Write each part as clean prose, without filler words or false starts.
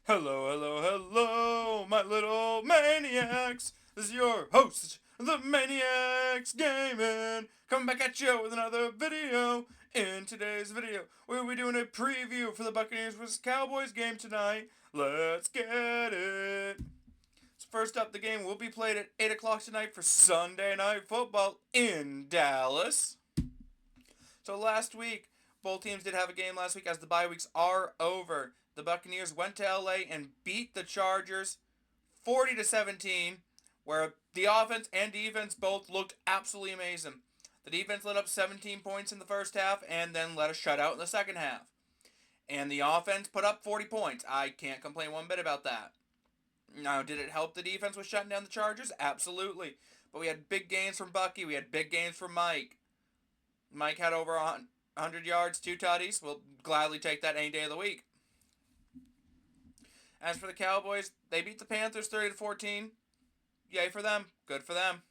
Hello, hello, hello, my little maniacs. This is your host, the Maniacs Gaming, coming back at you with another video. In today's video, we'll be doing a preview for the Buccaneers vs. Cowboys game tonight. Let's get it. So first up, the game will be played at 8 o'clock tonight for Sunday Night Football in Dallas. So last week, both teams did have a game last week as the bye weeks are over. The Buccaneers went to LA and beat the Chargers 40 to 17, where the offense and defense both looked absolutely amazing. The defense let up 17 points in the first half and then let a shutout in the second half. And the offense put up 40 points. I can't complain one bit about that. Now, did it help the defense with shutting down the Chargers? Absolutely. But we had big gains from Bucky. We had big gains from Mike. Mike had over 100 yards, 2 tutties. We'll gladly take that any day of the week. As for the Cowboys, they beat the Panthers 30 to 14. Yay for them. Good for them.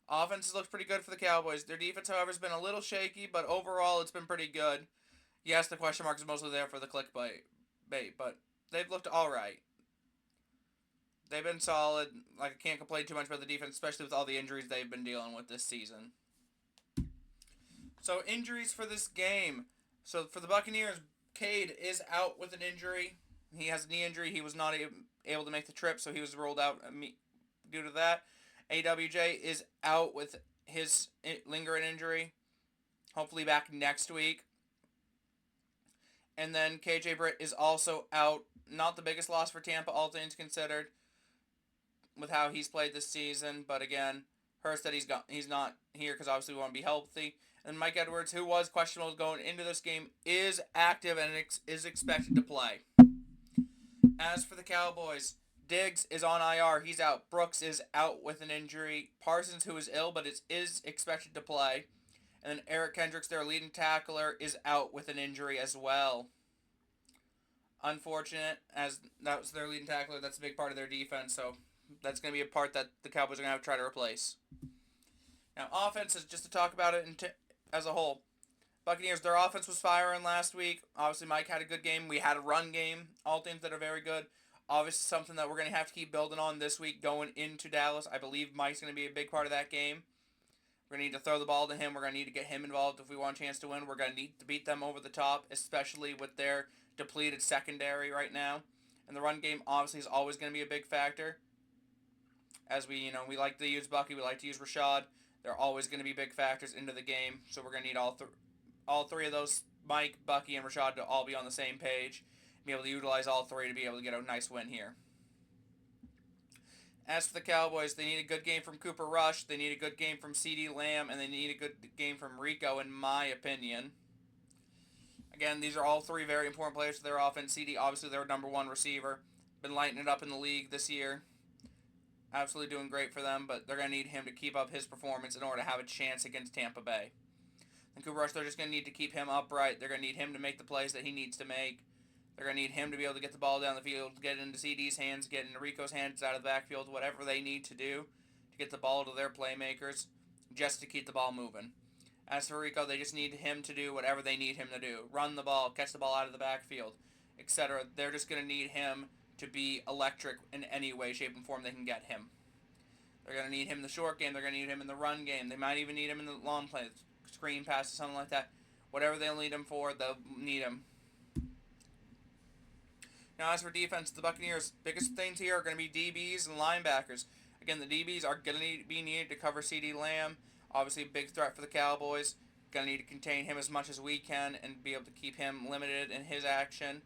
Offenses looks pretty good for the Cowboys. Their defense, however, has been a little shaky, but overall it's been pretty good. Yes, the question mark is mostly there for the clickbait, but they've looked all right. They've been solid. Like, I can't complain too much about the defense, especially with all the injuries they've been dealing with this season. So, injuries for this game. So, for the Buccaneers, Cade is out with an injury. He has a knee injury. He was not able to make the trip, so he was rolled out due to that. AWJ is out with his lingering injury. Hopefully back next week. And then KJ Britt is also out. Not the biggest loss for Tampa, all things considered, with how he's played this season. But again, Hurst said he's not here because obviously we want to be healthy. And Mike Edwards, who was questionable going into this game, is active and is expected to play. As for the Cowboys, Diggs is on IR. He's out. Brooks is out with an injury. Parsons, who is ill but is expected to play. And then Eric Kendricks, their leading tackler, is out with an injury as well. Unfortunate, as that was their leading tackler. That's a big part of their defense, so that's going to be a part that the Cowboys are going to have to try to replace. Now, offenses, just to talk about it as a whole. Buccaneers, their offense was firing last week. Obviously, Mike had a good game. We had a run game. All things that are very good. Obviously, something that we're going to have to keep building on this week going into Dallas. I believe Mike's going to be a big part of that game. We're going to need to throw the ball to him. We're going to need to get him involved if we want a chance to win. We're going to need to beat them over the top, especially with their depleted secondary right now. And the run game, obviously, is always going to be a big factor. As we like to use Bucky. We like to use Rashad. They're always going to be big factors into the game. So we're going to need all three of those, Mike, Bucky, and Rashad, to all be on the same page. Be able to utilize all three to be able to get a nice win here. As for the Cowboys, they need a good game from Cooper Rush, they need a good game from CeeDee Lamb, and they need a good game from Rico, in my opinion. Again, these are all three very important players to their offense. CeeDee, obviously, their number one receiver. Been lighting it up in the league this year. Absolutely doing great for them, but they're going to need him to keep up his performance in order to have a chance against Tampa Bay. And Cooper Rush, they're just going to need to keep him upright. They're going to need him to make the plays that he needs to make. They're going to need him to be able to get the ball down the field, get it into CeeDee's hands, get it into Rico's hands out of the backfield, whatever they need to do to get the ball to their playmakers just to keep the ball moving. As for Rico, they just need him to do whatever they need him to do. Run the ball, catch the ball out of the backfield, etc. They're just going to need him to be electric in any way, shape, and form they can get him. They're going to need him in the short game. They're going to need him in the run game. They might even need him in the long play, screen passes, something like that. Whatever they'll need him for, they'll need him. Now, as for defense, the Buccaneers' biggest things here are going to be DBs and linebackers. Again, the DBs are going to be needed to cover CeeDee Lamb. Obviously, a big threat for the Cowboys. Going to need to contain him as much as we can and be able to keep him limited in his action.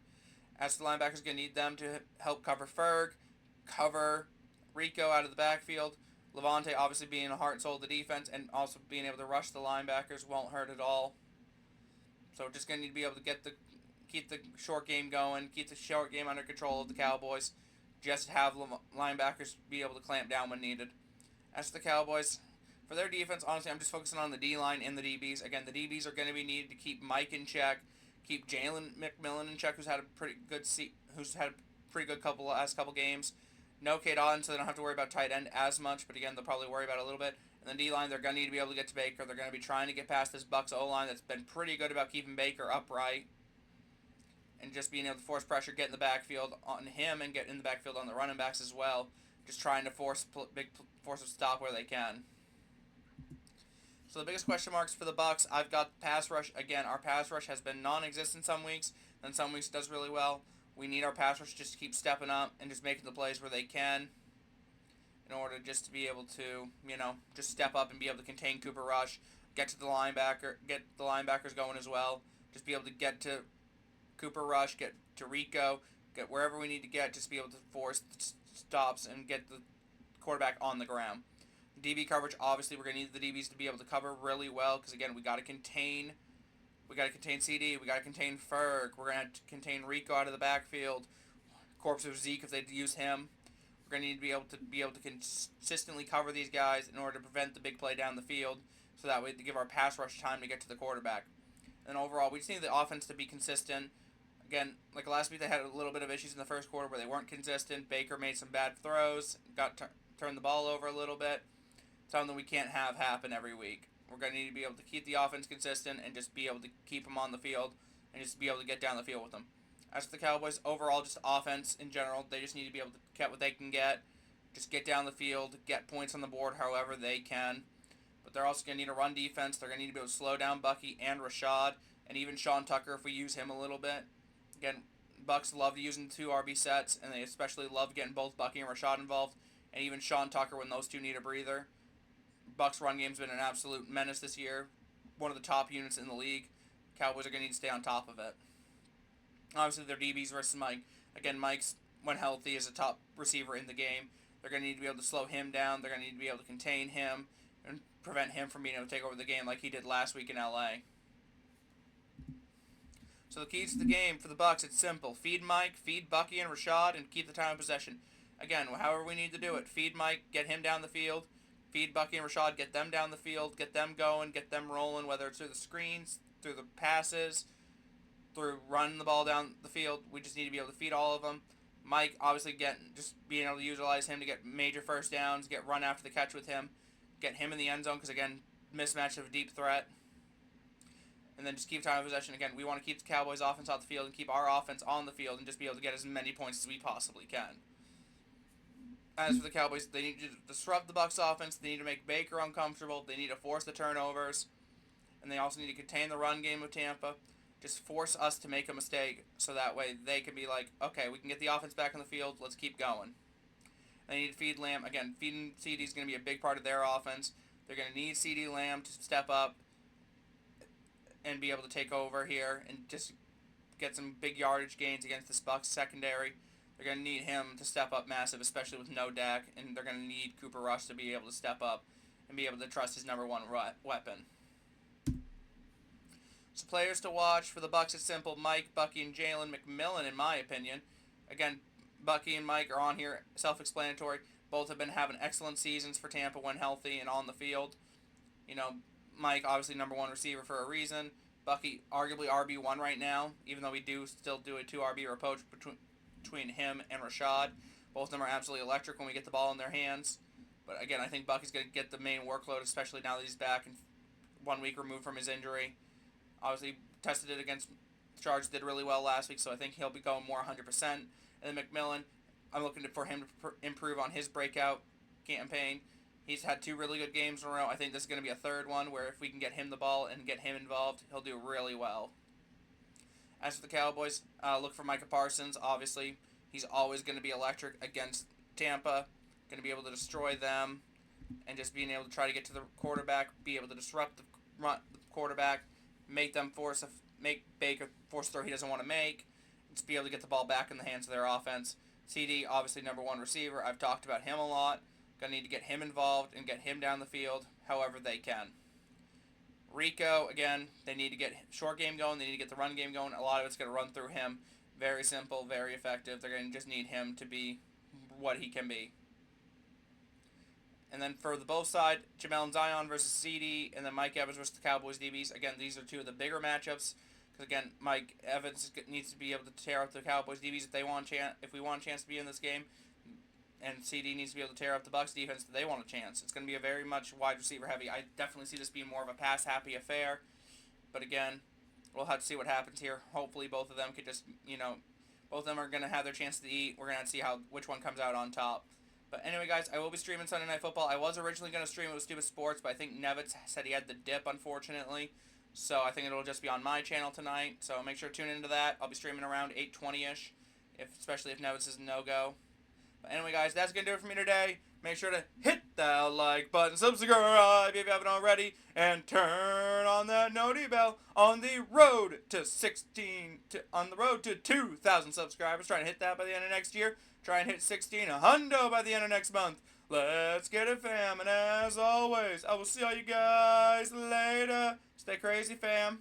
As for the linebackers, going to need them to help cover Ferg, cover Rico out of the backfield. Levante obviously being the heart and soul of the defense, and also being able to rush the linebackers won't hurt at all. So just going to need to be able to keep the short game going, keep the short game under control of the Cowboys, just have linebackers be able to clamp down when needed. As for the Cowboys, for their defense, honestly, I'm just focusing on the D-line and the DBs. Again, the DBs are going to be needed to keep Mike in check, keep Jalen McMillan in check, who's had a pretty good last couple games. No Cade Otton, so they don't have to worry about tight end as much, but again, they'll probably worry about it a little bit. And then D-line, they're going to need to be able to get to Baker. They're going to be trying to get past this Bucs O-line that's been pretty good about keeping Baker upright. and just being able to force pressure, get in the backfield on him, and get in the backfield on the running backs as well. Just trying to force a stop where they can. So the biggest question marks for the Bucs, I've got pass rush. Again, our pass rush has been non-existent some weeks, then some weeks it does really well. We need our pass rush just to keep stepping up and just making the plays where they can in order just to be able to, just step up and be able to contain Cooper Rush, get the linebackers going as well. Just be able to get to Cooper Rush, get to Rico, get wherever we need to get, just be able to force stops and get the quarterback on the ground. DB coverage, obviously, we're going to need the DBs to be able to cover really well because, again, we got to contain CD, we got to contain Ferg, we're going to contain Rico out of the backfield, corpse of Zeke if they use him. We're going to need to be able to consistently cover these guys in order to prevent the big play down the field, so that way to give our pass rush time to get to the quarterback. And overall, we just need the offense to be consistent. Again, like last week, they had a little bit of issues in the first quarter where they weren't consistent. Baker made some bad throws, turned the ball over a little bit. Something we can't have happen every week. We're going to need to be able to keep the offense consistent and just be able to keep them on the field and just be able to get down the field with them. As for the Cowboys, overall, just offense in general, they just need to be able to get what they can get, just get down the field, get points on the board however they can. But they're also going to need a run defense. They're going to need to be able to slow down Bucky and Rashad, and even Sean Tucker if we use him a little bit. Again, Bucs love using 2 RB sets, and they especially love getting both Bucky and Rashad involved, and even Sean Tucker when those two need a breather. Bucs run game's been an absolute menace this year. One of the top units in the league. Cowboys are going to need to stay on top of it. Obviously, their DBs versus Mike. Again, Mike's, when healthy, is a top receiver in the game. They're going to need to be able to slow him down. They're going to need to be able to contain him and prevent him from being able to take over the game like he did last week in LA. So the keys to the game for the Bucs, it's simple. Feed Mike, feed Bucky and Rashad, and keep the time of possession. Again, however we need to do it. Feed Mike, get him down the field. Feed Bucky and Rashad, get them down the field, get them going, get them rolling, whether it's through the screens, through the passes, through running the ball down the field. We just need to be able to feed all of them. Mike, obviously, just being able to utilize him to get major first downs, get run after the catch with him, get him in the end zone because, again, mismatch of a deep threat. And then just keep time of possession. Again, we want to keep the Cowboys' offense off the field and keep our offense on the field and just be able to get as many points as we possibly can. As for the Cowboys, they need to disrupt the Bucs offense. They need to make Baker uncomfortable. They need to force the turnovers. And they also need to contain the run game with Tampa. Just force us to make a mistake so that way they can be like, okay, we can get the offense back on the field. Let's keep going. They need to feed Lamb. Again, feeding CD is going to be a big part of their offense. They're going to need CD Lamb to step up and be able to take over here and just get some big yardage gains against this Bucs secondary. They're going to need him to step up massive, especially with no Dak, and they're going to need Cooper Rush to be able to step up and be able to trust his number one weapon. So players to watch for the Bucs, it's simple. Mike, Bucky, and Jalen McMillan, in my opinion. Again, Bucky and Mike are on here, self-explanatory. Both have been having excellent seasons for Tampa when healthy and on the field. Mike, obviously number one receiver for a reason. Bucky, arguably RB1 right now, even though we do still do a 2 RB approach between him and Rashad. Both of them are absolutely electric when we get the ball in their hands. But again, I think Bucky's going to get the main workload, especially now that he's back and 1 week removed from his injury. Obviously, tested it against the Chargers, did really well last week, so I think he'll be going more 100%. And then McMillan, I'm looking for him to improve on his breakout campaign. He's had 2 really good games in a row. I think this is going to be a third one where if we can get him the ball and get him involved, he'll do really well. As for the Cowboys, look for Micah Parsons. Obviously, he's always going to be electric against Tampa. Going to be able to destroy them and just being able to try to get to the quarterback, be able to disrupt the quarterback, make Baker force a throw he doesn't want to make, just be able to get the ball back in the hands of their offense. CD, obviously number 1 receiver. I've talked about him a lot. Going to need to get him involved and get him down the field however they can. Rico, again, they need to get short game going. They need to get the run game going. A lot of it's going to run through him. Very simple, very effective. They're going to just need him to be what he can be. And then for the both side, Jamel and Zion versus CD, and then Mike Evans versus the Cowboys DBs. Again, these are 2 of the bigger matchups. Because again, Mike Evans needs to be able to tear up the Cowboys DBs if we want a chance to be in this game. And CD needs to be able to tear up the Bucs defense if they want a chance. It's going to be a very much wide receiver heavy. I definitely see this being more of a pass happy affair. But again, we'll have to see what happens here. Hopefully both of them could just, both of them are going to have their chance to eat. We're going to see which one comes out on top. But anyway, guys, I will be streaming Sunday Night Football. I was originally going to stream it with Stupid Sports, but I think Nevitz said he had the dip, unfortunately. So I think it'll just be on my channel tonight. So make sure to tune into that. I'll be streaming around 8:20ish, especially if Nevitz is no-go. But anyway, guys, that's going to do it for me today. Make sure to hit that like button, subscribe if you haven't already, and turn on that noti bell on the road to 2,000 subscribers. Trying to hit that by the end of next year. Try and hit 16 a hundo by the end of next month. Let's get it, fam. And as always, I will see all you guys later. Stay crazy, fam.